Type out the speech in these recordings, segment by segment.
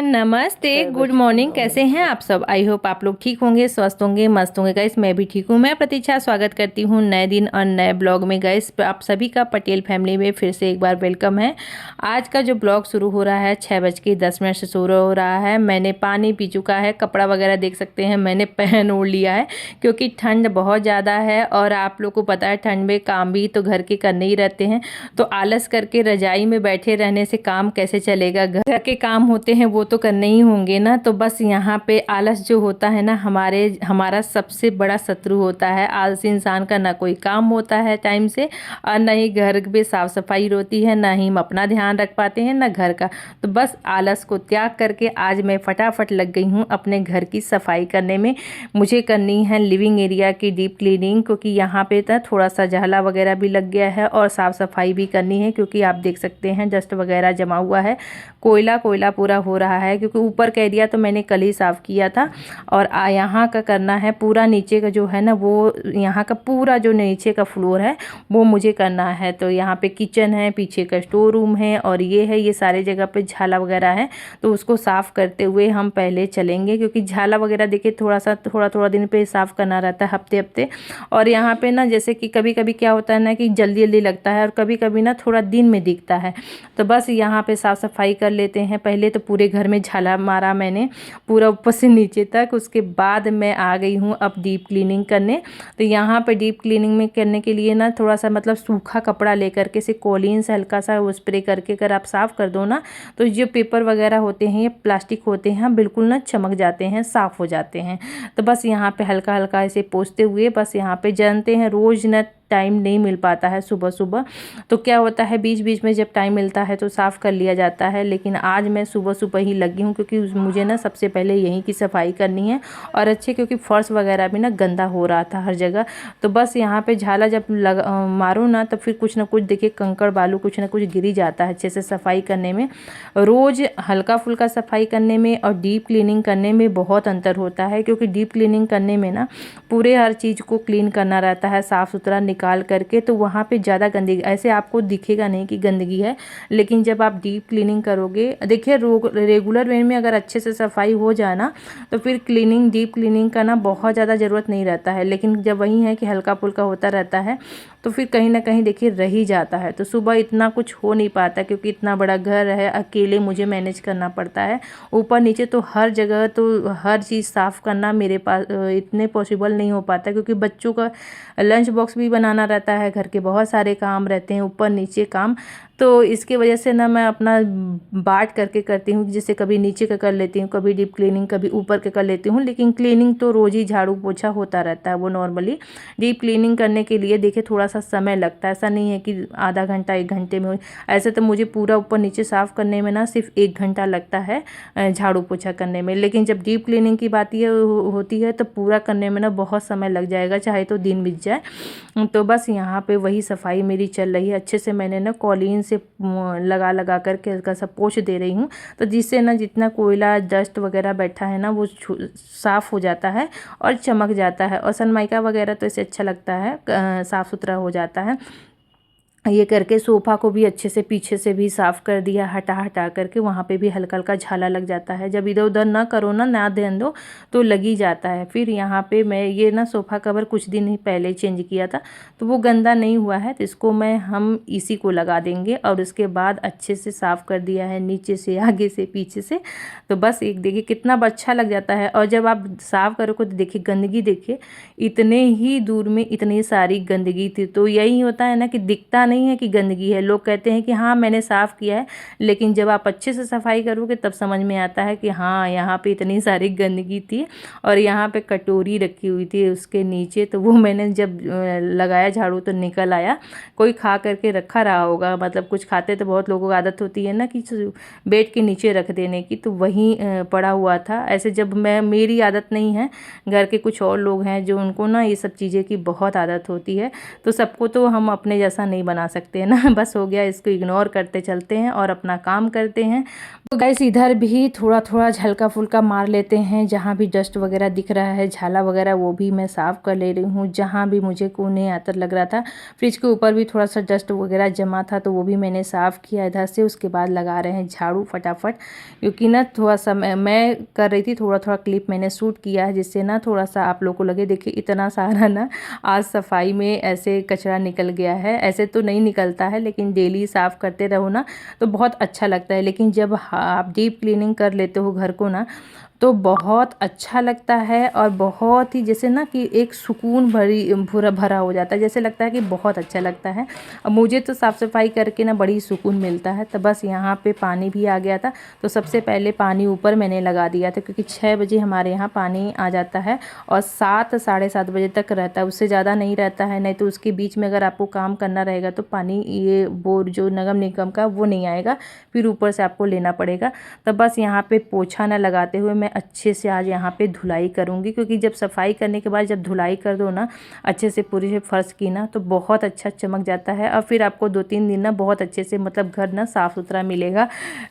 Everyone, नमस्ते, good morning. कैसे हैं आप सब? आई होप आप लोग ठीक होंगे, स्वस्थ होंगे, मस्त होंगे। गाइस मैं भी ठीक हूँ। मैं प्रतीक्षा स्वागत करती हूँ नए दिन और नए ब्लॉग में। गाइस आप सभी का पटेल फैमिली में फिर से एक बार वेलकम है। आज का जो ब्लॉग शुरू हो रहा है 6:10 से शुरू हो रहा है। मैंने पानी पी चुका है, कपड़ा वगैरह देख सकते हैं मैंने पहन ओढ़ लिया है क्योंकि ठंड बहुत ज़्यादा है। और आप लोग को पता है ठंड में काम भी तो घर के करने ही रहते हैं, तो आलस करके रजाई में बैठे रहने से काम कैसे चलेगा। घर के काम होते हैं वो तो करने ही होंगे ना। तो बस यहाँ पे आलस जो होता है ना हमारा सबसे बड़ा शत्रु होता है। आलसी इंसान का ना कोई काम होता है टाइम से, और ना ही घर में साफ सफाई होती है, ना ही हम अपना ध्यान रख पाते हैं, ना घर का। तो बस आलस को त्याग करके आज मैं फटाफट लग गई हूँ अपने घर की सफाई करने में। मुझे करनी है लिविंग एरिया की डीप क्लीनिंग, क्योंकि यहाँ पे तो थोड़ा सा जहला वगैरह भी लग गया है और साफ़ सफाई भी करनी है, क्योंकि आप देख सकते हैं डस्ट वगैरह जमा हुआ है, कोयला पूरा हो रहा है। क्योंकि ऊपर का एरिया तो मैंने कल ही साफ़ किया था, और यहाँ का करना है पूरा नीचे का जो है ना, वो यहाँ का पूरा जो नीचे का फ्लोर है वो मुझे करना है। तो यहाँ पे किचन है, पीछे का स्टोर रूम है, और ये सारे जगह पे झाला वगैरह है। तो उसको साफ़ करते हुए हम पहले चलेंगे, क्योंकि झाला वगैरह देखिए थोड़ा दिन पे साफ़ करना रहता है, हफ्ते हफ्ते। और यहाँ पे ना जैसे कि कभी कभी क्या होता है ना कि जल्दी जल्दी लगता है, और कभी कभी ना थोड़ा दिन में दिखता है। तो बस यहाँ पे साफ़ सफाई कर लेते हैं। पहले तो पूरे घर में झाला मारा मैंने, पूरा ऊपर से नीचे तक। उसके बाद मैं आ गई हूँ अब डीप क्लीनिंग करने। तो यहाँ पे डीप क्लीनिंग में करने के लिए ना थोड़ा सा मतलब सूखा कपड़ा लेकर के से कॉलिन से हल्का सा वो स्प्रे करके अगर आप साफ़ कर दो ना, तो जो पेपर वगैरह होते हैं, ये प्लास्टिक होते हैं, बिल्कुल ना चमक जाते हैं, साफ़ हो जाते हैं। तो बस यहाँ पे हल्का हल्का ऐसे पोंछते हुए, बस यहाँ पे जानते हैं रोज़ ना टाइम नहीं मिल पाता है सुबह सुबह। तो क्या होता है बीच बीच में जब टाइम मिलता है तो साफ़ कर लिया जाता है, लेकिन आज मैं सुबह सुबह ही लगी हूँ, क्योंकि मुझे ना सबसे पहले यहीं की सफाई करनी है। और अच्छे, क्योंकि फर्श वगैरह भी ना गंदा हो रहा था हर जगह। तो बस यहाँ पे झाला जब मारो ना, तो फिर कुछ ना कुछ देखिए कंकड़ बालू कुछ ना कुछ गिरी जाता है अच्छे से सफाई करने में। रोज़ हल्का फुल्का सफाई करने में और डीप क्लीनिंग करने में बहुत अंतर होता है, क्योंकि डीप क्लीनिंग करने में ना पूरे हर चीज़ को क्लीन करना रहता है, साफ़ सुथरा निकाल करके। तो वहाँ पे ज़्यादा गंदगी ऐसे आपको दिखेगा नहीं कि गंदगी है, लेकिन जब आप डीप क्लीनिंग करोगे, देखिए रेगुलर वे में अगर अच्छे से सफाई हो जाए ना, तो फिर डीप क्लीनिंग का ना बहुत ज़्यादा ज़रूरत नहीं रहता है। लेकिन जब वही है कि हल्का फुल्का होता रहता है, तो फिर कहीं ना कहीं देखिए रह ही जाता है। तो सुबह इतना कुछ हो नहीं पाता, क्योंकि इतना बड़ा घर है, अकेले मुझे मैनेज करना पड़ता है, ऊपर नीचे तो हर जगह, तो हर चीज़ साफ़ करना मेरे पास इतने पॉसिबल नहीं हो पाता, क्योंकि बच्चों का लंच बॉक्स भी बनाना रहता है, घर के बहुत सारे काम रहते हैं, ऊपर नीचे काम। तो इसकी वजह से ना मैं अपना बांट करके करती हूँ, जैसे कभी नीचे का कर लेती हूँ, कभी डीप क्लीनिंग, कभी ऊपर के कर लेती हूँ। लेकिन क्लीनिंग तो रोज़ ही झाड़ू पोछा होता रहता है वो नॉर्मली। डीप क्लीनिंग करने के लिए देखिए थोड़ा सा समय लगता है, ऐसा नहीं है कि आधा घंटा 1 घंटे में हो। ऐसे तो मुझे पूरा ऊपर नीचे साफ़ करने में ना सिर्फ 1 घंटा लगता है झाड़ू पोछा करने में। लेकिन जब डीप क्लीनिंग की बात ये होती है तो पूरा करने में ना बहुत समय लग जाएगा, चाहे तो दिन बीत जाए। तो बस यहाँ पे वही सफाई मेरी चल रही है। अच्छे से मैंने ना कॉलिन से लगा करके हल्का सा पोंछ दे रही हूँ, तो जिससे ना जितना कोयला डस्ट वगैरह बैठा है ना वो साफ़ हो जाता है और चमक जाता है। और सनमाइका वगैरह तो इसे अच्छा लगता है, साफ़ सुथरा हो जाता है। ये करके सोफ़ा को भी अच्छे से पीछे से भी साफ़ कर दिया, हटा करके वहाँ पे भी हल्का हल्का झाला लग जाता है। जब इधर उधर ना करो ना ध्यान दो तो लग ही जाता है। फिर यहाँ पे मैं ये ना सोफ़ा कवर कुछ दिन ही पहले चेंज किया था, तो वो गंदा नहीं हुआ है, तो इसको हम इसी को लगा देंगे। और उसके बाद अच्छे से साफ़ कर दिया है नीचे से, आगे से, पीछे से। तो बस एक देखिए कितना अच्छा लग जाता है। और जब आप साफ़ करोगे तो देखिए गंदगी, देखिए इतने ही दूर में इतनी सारी गंदगी थी। तो यही होता है ना कि दिखता नहीं है कि गंदगी है, लोग कहते हैं कि हाँ मैंने साफ़ किया है, लेकिन जब आप अच्छे से सफाई करोगे तब समझ में आता है कि हाँ यहाँ पे इतनी सारी गंदगी थी। और यहाँ पे कटोरी रखी हुई थी उसके नीचे, तो वो मैंने जब लगाया झाड़ू तो निकल आया। कोई खा करके रखा रहा होगा, मतलब कुछ खाते तो बहुत लोगों को आदत होती है ना कि बेड के नीचे रख देने की, तो वहीं पड़ा हुआ था। ऐसे जब मेरी आदत नहीं है, घर के कुछ और लोग हैं जो उनको ना ये सब चीज़ें की बहुत आदत होती है, तो सबको तो हम अपने जैसा नहीं बना बना सकते हैं ना। बस हो गया, इसको इग्नोर करते चलते हैं और अपना काम करते हैं। तो गाइस इधर भी थोड़ा थोड़ा हल्का फुल्का मार लेते हैं, जहाँ भी डस्ट वगैरह दिख रहा है, झाला वगैरह, वो भी मैं साफ़ कर ले रही हूँ। जहाँ भी मुझे कोने आतर लग रहा था, फ्रिज के ऊपर भी थोड़ा सा डस्ट वगैरह जमा था, तो वो भी मैंने साफ़ किया इधर से। उसके बाद लगा रहे हैं झाड़ू फटाफट, क्योंकि ना थोड़ा सा मैं कर रही थी, थोड़ा थोड़ा क्लिप मैंने शूट किया है, जिससे ना थोड़ा सा आप लोग को लगे। देखिए इतना सारा ना आज सफाई में ऐसे कचरा निकल गया है। ऐसे तो नहीं निकलता है, लेकिन डेली साफ़ करते रहो ना तो बहुत अच्छा लगता है। लेकिन जब आप डीप क्लीनिंग कर लेते हो घर को ना, तो बहुत अच्छा लगता है और बहुत ही जैसे ना कि एक सुकून भरा हो जाता है, जैसे लगता है कि बहुत अच्छा लगता है। अब मुझे तो साफ़ सफाई करके ना बड़ी सुकून मिलता है। तो बस यहाँ पे पानी भी आ गया था, तो सबसे पहले पानी ऊपर मैंने लगा दिया था, क्योंकि 6 बजे हमारे यहाँ पानी आ जाता है और 7 साढ़े 7 बजे तक रहता है, उससे ज़्यादा नहीं रहता है। नहीं तो उसके बीच में अगर आपको काम करना रहेगा तो पानी ये बोर जो नगम निगम का वो नहीं आएगा, फिर ऊपर से आपको लेना पड़ेगा। तो बस यहाँ पे पोछा ना लगाते हुए मैं अच्छे से आज यहाँ पे धुलाई करूँगी, क्योंकि जब सफाई करने के बाद जब धुलाई कर दो ना अच्छे से पूरी फर्श की ना, तो बहुत अच्छा चमक जाता है। और फिर आपको 2-3 दिन ना बहुत अच्छे से मतलब घर ना साफ़ सुथरा मिलेगा।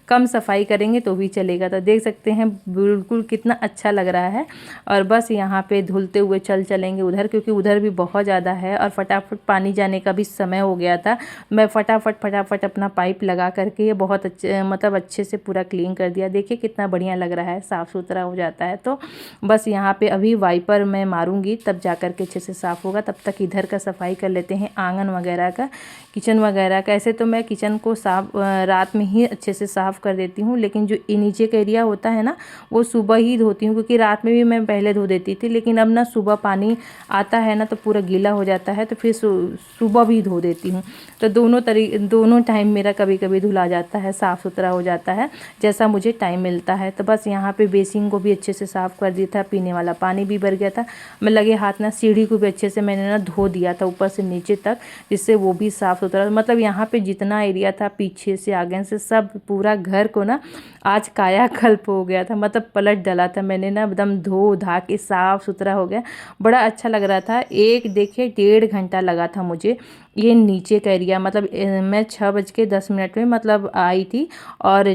कम सफाई करेंगे तो भी चलेगा। तो देख सकते हैं बिल्कुल कितना अच्छा लग रहा है। और बस यहाँ पे धुलते हुए चलेंगे उधर, क्योंकि उधर भी बहुत ज़्यादा है और फटाफट पानी जाने का भी समय हो गया था। मैं फटाफट अपना पाइप लगा करके ये बहुत अच्छे मतलब अच्छे से पूरा क्लीन कर दिया। देखिए कितना बढ़िया लग रहा है, साफ़ सुथरा हो जाता है। तो बस यहाँ पे अभी वाइपर मैं मारूंगी, तब जा कर के अच्छे से साफ़ होगा। तब तक इधर का सफाई कर लेते हैं, आंगन वगैरह का, किचन वगैरह का। ऐसे तो मैं किचन को साफ रात में ही अच्छे से साफ़ कर देती हूँ, लेकिन जो नीचे का एरिया होता है ना वो सुबह ही धोती हूँ, क्योंकि रात में भी मैं पहले धो देती थी, लेकिन अब ना सुबह पानी आता है ना तो पूरा गीला हो जाता है, तो फिर सुबह भी धो देती हूँ। तो दोनों टाइम मेरा कभी कभी धुला जाता है, साफ़ सुथरा हो जाता है जैसा मुझे टाइम मिलता है। तो बस यहाँ पे बेसिन को भी अच्छे से साफ़ कर दिया था, पीने वाला पानी भी भर गया था। मैं लगे हाथ ना सीढ़ी को भी अच्छे से मैंने ना धो दिया था ऊपर से नीचे तक, जिससे वो भी साफ़ सुथरा। मतलब यहाँ पे जितना एरिया था पीछे से आगे से सब पूरा घर को ना आज कायाकल्प हो गया था, मतलब पलट डाला था मैंने ना, एकदम धो धा के साफ़ सुथरा हो गया। बड़ा अच्छा लग रहा था। देखिए 1.5 घंटा लगा था मुझे ये नीचे का एरिया, मतलब मैं 6:10 में मतलब आई थी और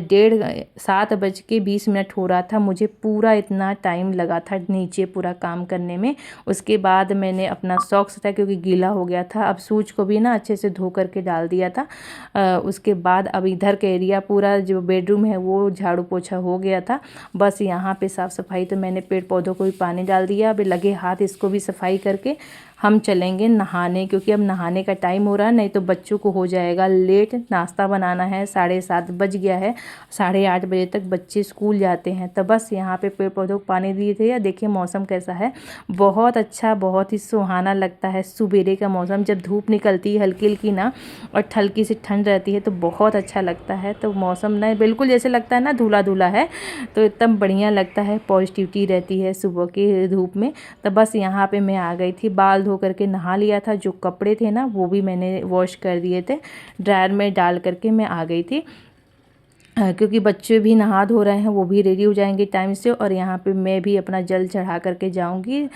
7:20 हो रहा था। मुझे पूरा इतना टाइम लगा था नीचे पूरा काम करने में। उसके बाद मैंने अपना सॉक्स था क्योंकि गीला हो गया था, अब शूज को भी ना अच्छे से धो करके डाल दिया था। उसके बाद अब इधर का एरिया पूरा जो बेडरूम है वो झाड़ू पोछा हो गया था। बस यहाँ पे साफ़ सफाई, तो मैंने पेड़ पौधों को भी पानी डाल दिया। अब लगे हाथ इसको भी सफाई करके हम चलेंगे नहाने, क्योंकि अब नहाने का टाइम हो रहा है, नहीं तो बच्चों को हो जाएगा लेट। नाश्ता बनाना है, 7:30 बज गया है, 8:30 बजे तक बच्चे स्कूल जाते हैं। तो बस यहाँ पे पेड़ पौधों को पानी दिए थे। देखिए मौसम कैसा है, बहुत अच्छा, बहुत ही सुहाना लगता है सुबेरे का मौसम। जब धूप निकलती है हल्की हल्की ना और हल्की सी ठंड रहती है तो बहुत अच्छा लगता है। तो मौसम ना बिल्कुल जैसे लगता है ना धुला धुला है, तो एकदम बढ़िया लगता है, पॉजिटिविटी रहती है सुबह की धूप में। तो बस यहाँ पे मैं आ गई थी, बाल धो करके नहा लिया था, जो कपड़े थे ना वो भी मैंने वॉश कर दिए थे, ड्रायर में डाल करके मैं आ गई थी। क्योंकि बच्चे भी नहा धो रहे हैं, वो भी रेडी हो जाएंगे टाइम से। और यहाँ पे मैं भी अपना जल चढ़ा करके जाऊँगी,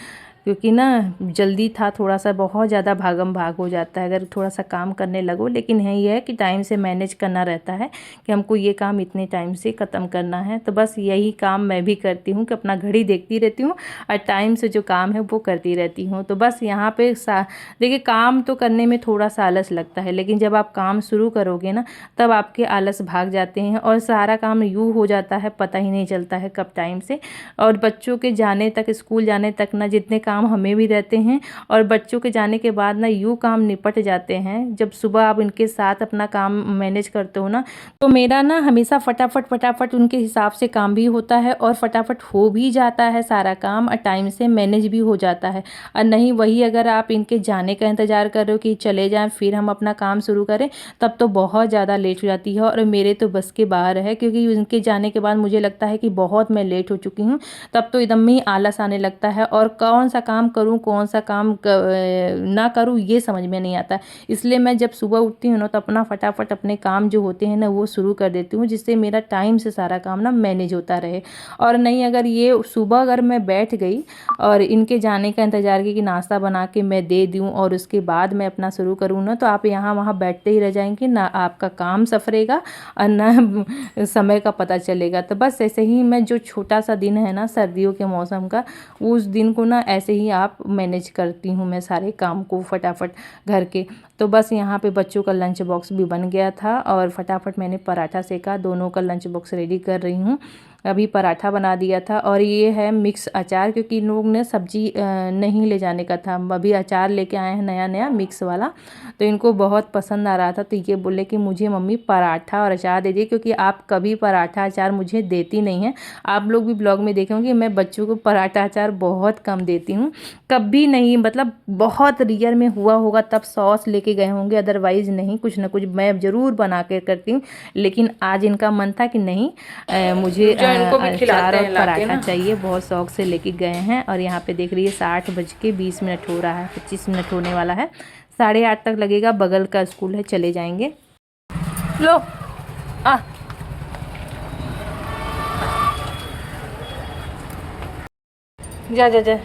क्योंकि ना जल्दी था थोड़ा सा, बहुत ज़्यादा भागम भाग हो जाता है अगर थोड़ा सा काम करने लगो। लेकिन है ये है कि टाइम से मैनेज करना रहता है कि हमको ये काम इतने टाइम से ख़त्म करना है। तो बस यही काम मैं भी करती हूँ कि अपना घड़ी देखती रहती हूँ और टाइम से जो काम है वो करती रहती हूँ। तो बस यहाँ पे देखिए काम तो करने में थोड़ा सा आलस लगता है, लेकिन जब आप काम शुरू करोगे ना तब आपके आलस भाग जाते हैं और सारा काम यूँ हो जाता है, पता ही नहीं चलता है कब टाइम से। और बच्चों के जाने तक, स्कूल जाने तक ना जितने काम हमें भी रहते हैं और बच्चों के जाने के बाद ना यूँ काम निपट जाते हैं। जब सुबह आप उनके साथ अपना काम मैनेज करते हो ना, तो मेरा ना हमेशा फटाफट उनके हिसाब से काम भी होता है और फटाफट हो भी जाता है सारा काम और टाइम से मैनेज भी हो जाता है। और नहीं वही अगर आप इनके जाने का इंतज़ार कर रहे हो कि चले जाएं फिर हम अपना काम शुरू करें, तब तो बहुत ज़्यादा लेट हो जाती है और मेरे तो बस के बाहर है। क्योंकि उनके जाने के बाद मुझे लगता है कि बहुत मैं लेट हो चुकी हूँ, तब तो एकदम ही आलस आने लगता है और कौन सा सा काम करूँ, कौन सा काम ना करूँ, ये समझ में नहीं आता। इसलिए मैं जब सुबह उठती हूँ ना तो अपना फटाफट अपने काम जो होते हैं ना वो शुरू कर देती हूँ, जिससे मेरा टाइम से सारा काम ना मैनेज होता रहे। और नहीं, अगर ये सुबह अगर मैं बैठ गई और इनके जाने का इंतज़ार की कि नाश्ता बना के मैं दे दूँ और उसके बाद मैं अपना शुरू करूँ ना, तो आप यहाँ वहाँ बैठते ही रह जाएंगे, ना आपका काम सफरेगा और ना समय का पता चलेगा। तो बस ऐसे ही मैं जो छोटा सा दिन है ना सर्दियों के मौसम का, उस दिन को ना ऐसे ही आप मैनेज करती हूँ मैं सारे काम को फटाफट घर के। तो बस यहाँ पे बच्चों का लंच बॉक्स भी बन गया था और फटाफट मैंने पराठा सेका, दोनों का लंच बॉक्स रेडी कर रही हूँ। अभी पराठा बना दिया था और ये है मिक्स अचार, क्योंकि इन लोग ने सब्जी नहीं ले जाने का था। अभी अचार लेके आए हैं नया नया मिक्स वाला, तो इनको बहुत पसंद आ रहा था। तो ये बोले कि मुझे मम्मी पराठा और अचार दे दिए, क्योंकि आप कभी पराठा अचार मुझे देती नहीं हैं। आप लोग भी ब्लॉग में देखे होंगे मैं बच्चों को पराठा अचार बहुत कम देती हूँ, कभी नहीं, मतलब बहुत रियर में हुआ होगा तब सॉस लेके गए होंगे, अदरवाइज़ नहीं, कुछ ना कुछ मैं ज़रूर बना के करती हूँ। लेकिन आज इनका मन था कि नहीं, मुझे अचार और पराठा चाहिए, बहुत शौक से लेके गए हैं। और यहाँ पे देख रही है 7:20 हो रहा है, 25 मिनट होने वाला है, 8:30 तक लगेगा। बगल का स्कूल है, चले जाएंगे। लो आ जा जा जा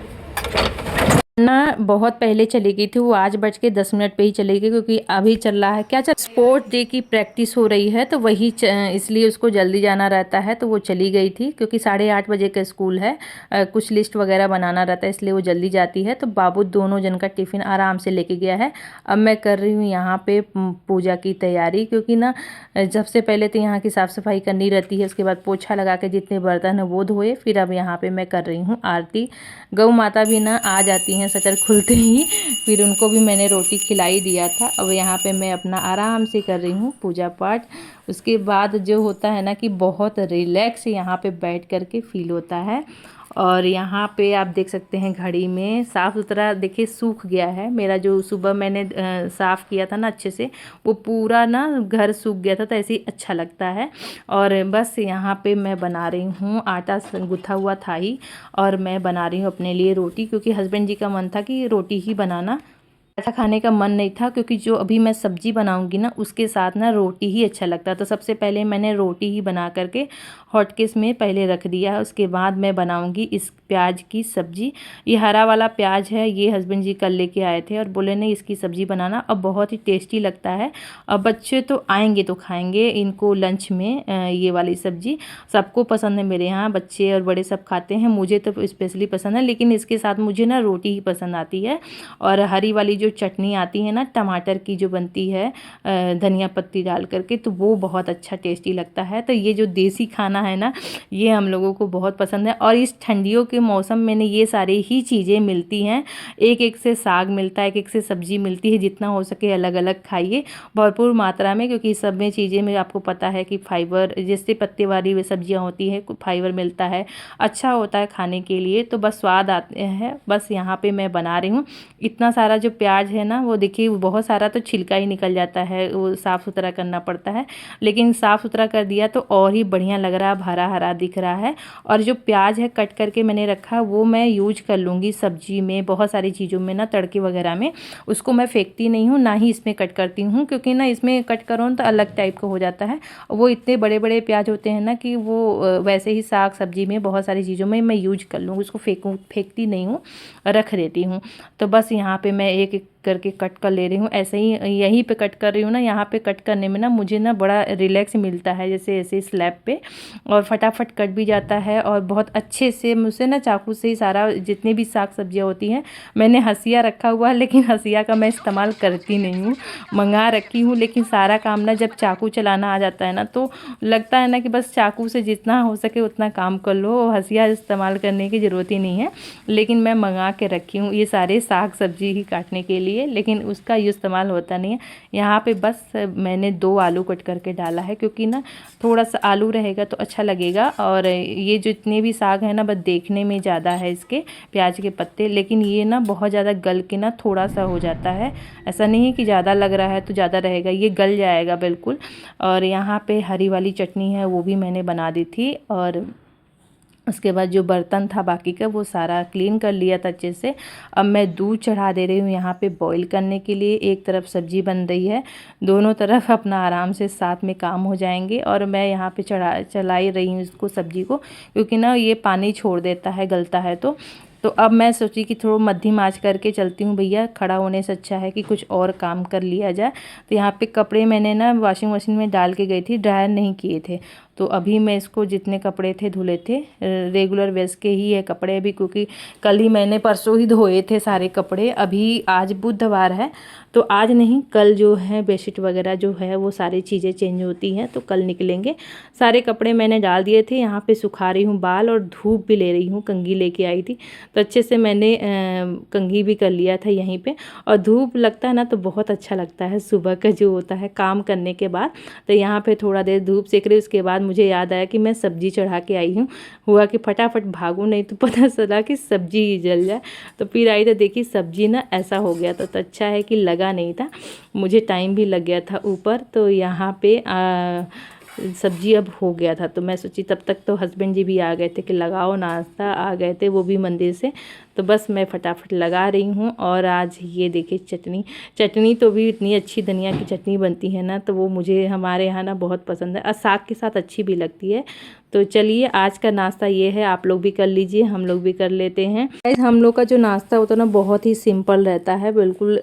ना, बहुत पहले चली गई थी वो, आज बज के 10 मिनट पे ही चली गई, क्योंकि अभी चल रहा है क्या, चल स्पोर्ट डे की प्रैक्टिस हो रही है, तो वही इसलिए उसको जल्दी जाना रहता है, तो वो चली गई थी। क्योंकि 8:30 का स्कूल है, कुछ लिस्ट वगैरह बनाना रहता है, इसलिए वो जल्दी जाती है। तो बाबू दोनों जन का टिफ़िन आराम से लेके गया है। अब मैं कर रही हूँ यहाँ पे पूजा की तैयारी, क्योंकि ना सबसे पहले तो यहाँ की साफ़ सफाई करनी रहती है, उसके बाद पोछा लगा के जितने बर्तन है वो धोए। फिर अब यहाँ पे मैं कर रही हूँ आरती। गौ माता भी ना आ जाती हैं शटर खुलते ही, फिर उनको भी मैंने रोटी खिलाई दिया था। अब यहाँ पे मैं अपना आराम से कर रही हूँ पूजा पाठ। उसके बाद जो होता है ना कि बहुत रिलैक्स यहाँ पे बैठ कर के फील होता है। और यहाँ पे आप देख सकते हैं घड़ी में साफ़ सुथरा, देखिए सूख गया है मेरा, जो सुबह मैंने साफ़ किया था ना अच्छे से, वो पूरा ना घर सूख गया था, तो ऐसे ही अच्छा लगता है। और बस यहाँ पे मैं बना रही हूँ, आटा गुथा हुआ था ही, और मैं बना रही हूँ अपने लिए रोटी, क्योंकि हस्बैंड जी का मन था कि रोटी ही बनाना, ऐसा खाने का मन नहीं था, क्योंकि जो अभी मैं सब्जी बनाऊंगी ना उसके साथ ना रोटी ही अच्छा लगता है। तो सबसे पहले मैंने रोटी ही बना करके हॉटकेस में पहले रख दिया। उसके बाद मैं बनाऊंगी इस प्याज की सब्जी। ये हरा वाला प्याज है, ये हस्बैंड जी कल लेके आए थे और बोले नहीं इसकी सब्जी बनाना, अब बहुत ही टेस्टी लगता है। अब बच्चे तो आएंगे तो खाएंगे, इनको लंच में ये वाली सब्जी सबको पसंद है मेरे यहाँ, बच्चे और बड़े सब खाते हैं, मुझे तो स्पेशली पसंद है। लेकिन इसके साथ मुझे ना रोटी ही पसंद आती है। और हरी वाली जो चटनी आती है ना टमाटर की जो बनती है धनिया पत्ती डाल करके, तो वो बहुत अच्छा टेस्टी लगता है। तो ये जो देसी खाना है ना, ये हम लोगों को बहुत पसंद है। और इस ठंडियों के मौसम में ना ये सारी ही चीज़ें मिलती हैं, एक एक से साग मिलता है, एक एक से सब्जी मिलती है। जितना हो सके अलग अलग खाइए भरपूर मात्रा में, क्योंकि सब में चीज़ें में आपको पता है कि फाइबर, जैसे पत्ते वाली सब्जियाँ होती है फाइबर मिलता है, अच्छा होता है खाने के लिए। तो बस स्वाद आते हैं। बस यहाँ पे मैं बना रही हूँ। इतना सारा जो प्याज है ना, वो देखिए बहुत सारा तो छिलका ही निकल जाता है, वो साफ़ सुथरा करना पड़ता है, लेकिन साफ़ सुथरा कर दिया तो और ही बढ़िया लग रहा है, हरा हरा दिख रहा है। और जो प्याज है कट करके मैंने रखा, वो मैं यूज कर लूँगी सब्जी में, बहुत सारी चीज़ों में ना, तड़के वगैरह में। उसको मैं फेंकती नहीं हूँ, ना ही इसमें कट करती हूँ, क्योंकि ना इसमें कट करो तो अलग टाइप का हो जाता है। वो इतने बड़े बड़े प्याज होते हैं ना कि वो वैसे ही साग सब्जी में बहुत सारी चीज़ों में मैं यूज कर लूँगी, उसको फेंकती नहीं हूँ, रख देती हूँ। तो बस यहाँ पे मैं एक एक करके कट कर ले रही हूँ। ऐसे ही यहीं पे कट कर रही हूँ ना, यहाँ पे कट करने में ना मुझे ना बड़ा रिलैक्स मिलता है, जैसे ऐसे स्लैब पे, और फटाफट कट भी जाता है। और बहुत अच्छे से मुझसे ना चाकू से ही सारा जितने भी साग सब्जियाँ होती हैं, मैंने हंसिया रखा हुआ है, लेकिन हंसिया का मैं इस्तेमाल करती नहीं हूँ, मंगा रखी हूँ। लेकिन सारा काम ना जब चाकू चलाना आ जाता है ना, तो लगता है ना कि बस चाकू से जितना हो सके उतना काम कर लो, हंसिया इस्तेमाल करने की ज़रूरत ही नहीं है। लेकिन मैं मंगा के रखी हूँ ये सारे साग सब्जी ही काटने के लिए, लेकिन उसका इस्तेमाल होता नहीं है। यहाँ पे बस मैंने 2 आलू कट करके डाला है, क्योंकि ना थोड़ा सा आलू रहेगा तो अच्छा लगेगा। और ये जितने भी साग है ना, बस देखने में ज़्यादा है इसके प्याज के पत्ते, लेकिन ये ना बहुत ज़्यादा गल के ना थोड़ा सा हो जाता है। ऐसा नहीं है कि ज़्यादा लग रहा है तो ज़्यादा रहेगा, ये गल जाएगा बिल्कुल। और यहाँ पे हरी वाली चटनी है, वो भी मैंने बना दी थी। और उसके बाद जो बर्तन था बाकी का वो सारा क्लीन कर लिया था अच्छे से। अब मैं दूध चढ़ा दे रही हूँ यहाँ पे बॉईल करने के लिए। एक तरफ सब्जी बन रही है, दोनों तरफ अपना आराम से साथ में काम हो जाएंगे। और मैं यहाँ पे चला ही रही हूँ इसको, सब्जी को, क्योंकि ना ये पानी छोड़ देता है गलता है तो अब मैं सोची कि थोड़ा मध्यम आंच करके चलती हूँ भैया, खड़ा होने से अच्छा है कि कुछ और काम कर लिया जाए। तो यहाँ पे कपड़े मैंने ना वॉशिंग मशीन में डाल के गई थी, ड्रायर नहीं किए थे। तो अभी मैं इसको जितने कपड़े थे धुले थे, रेगुलर वेस के ही है कपड़े अभी, क्योंकि कल ही मैंने परसों ही धोए थे सारे कपड़े। अभी आज बुधवार है तो आज नहीं, कल जो है बेडशीट वगैरह जो है वो सारी चीज़ें चेंज होती हैं तो कल निकलेंगे। सारे कपड़े मैंने डाल दिए थे, यहाँ पे सुखा रही हूँ बाल और धूप भी ले रही हूँ। कंघी लेके आई थी तो अच्छे से मैंने कंघी भी कर लिया था यहीं पे। और धूप लगता है ना तो बहुत अच्छा लगता है सुबह का जो होता है काम करने के बाद। तो यहाँ पे थोड़ा देर धूप सेक रही, उसके बाद मुझे याद आया कि मैं सब्जी चढ़ा के आई हूँ। हुआ कि फटाफट भागूँ नहीं तो पता चला कि सब्जी ही जल जाए। तो फिर आई तो देखी सब्जी ना ऐसा हो गया। तो अच्छा है कि लगा नहीं था, मुझे टाइम भी लग गया था ऊपर। तो यहाँ पे सब्जी अब हो गया था। तो मैं सोची तब तक तो हस्बैंड जी भी आ गए थे कि लगाओ नाश्ता, आ गए थे वो भी मंदिर से। तो बस मैं फटाफट लगा रही हूँ। और आज ये देखिए चटनी तो भी इतनी अच्छी धनिया की चटनी बनती है ना, तो वो मुझे हमारे यहाँ ना बहुत पसंद है और साग के साथ अच्छी भी लगती है। तो चलिए आज का नाश्ता ये है, आप लोग भी कर लीजिए, हम लोग भी कर लेते हैं। हम लोग का जो नाश्ता होता है ना बहुत ही सिंपल रहता है, बिल्कुल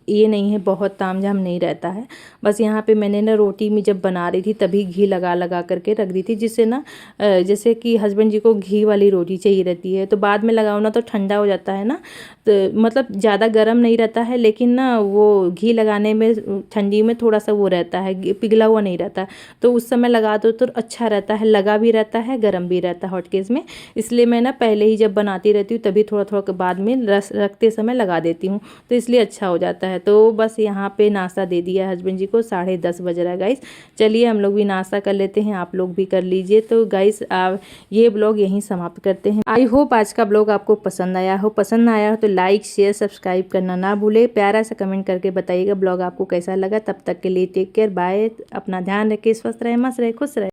ये नहीं है, बहुत तामझाम नहीं रहता है। बस यहाँ पे मैंने ना रोटी में जब बना रही थी तभी घी लगा करके रख दी थी, जिससे ना जैसे कि हस्बैंड जी को घी वाली रोटी चाहिए रहती है, तो बाद में लगाओ ना तो ठंडा हो जाता है ना, तो मतलब ज़्यादा गर्म नहीं रहता है, लेकिन ना वो घी लगाने में ठंडी में थोड़ा सा वो रहता है, पिघला हुआ नहीं रहता। तो उस समय लगा दो तो अच्छा रहता है, लगा भी रहता है, गर्म भी रहता है हॉटकेस में। इसलिए मैं ना पहले ही जब बनाती रहती हूँ तभी थोड़ा थोड़ा बाद में रखते समय लगा देती हूँ, तो इसलिए अच्छा हो जाता है। तो बस यहाँ पे नाश्ता दे दिया हस्बैंड जी को, 10:30 बज रहा है गाइस। चलिए हम लोग भी नाश्ता कर लेते हैं, आप लोग भी कर लीजिए। तो गाइस ये ब्लॉग यहीं समाप्त करते हैं। आई होप आज का ब्लॉग आपको पसंद आया हो। पसंद आया हो तो लाइक शेयर सब्सक्राइब करना ना भूले। प्यारा सा कमेंट करके बताइएगा ब्लॉग आपको कैसा लगा। तब तक के लिए टेक केयर, बाय। अपना ध्यान रखिए, स्वस्थ रहे, मस्त रहे, खुश रहे।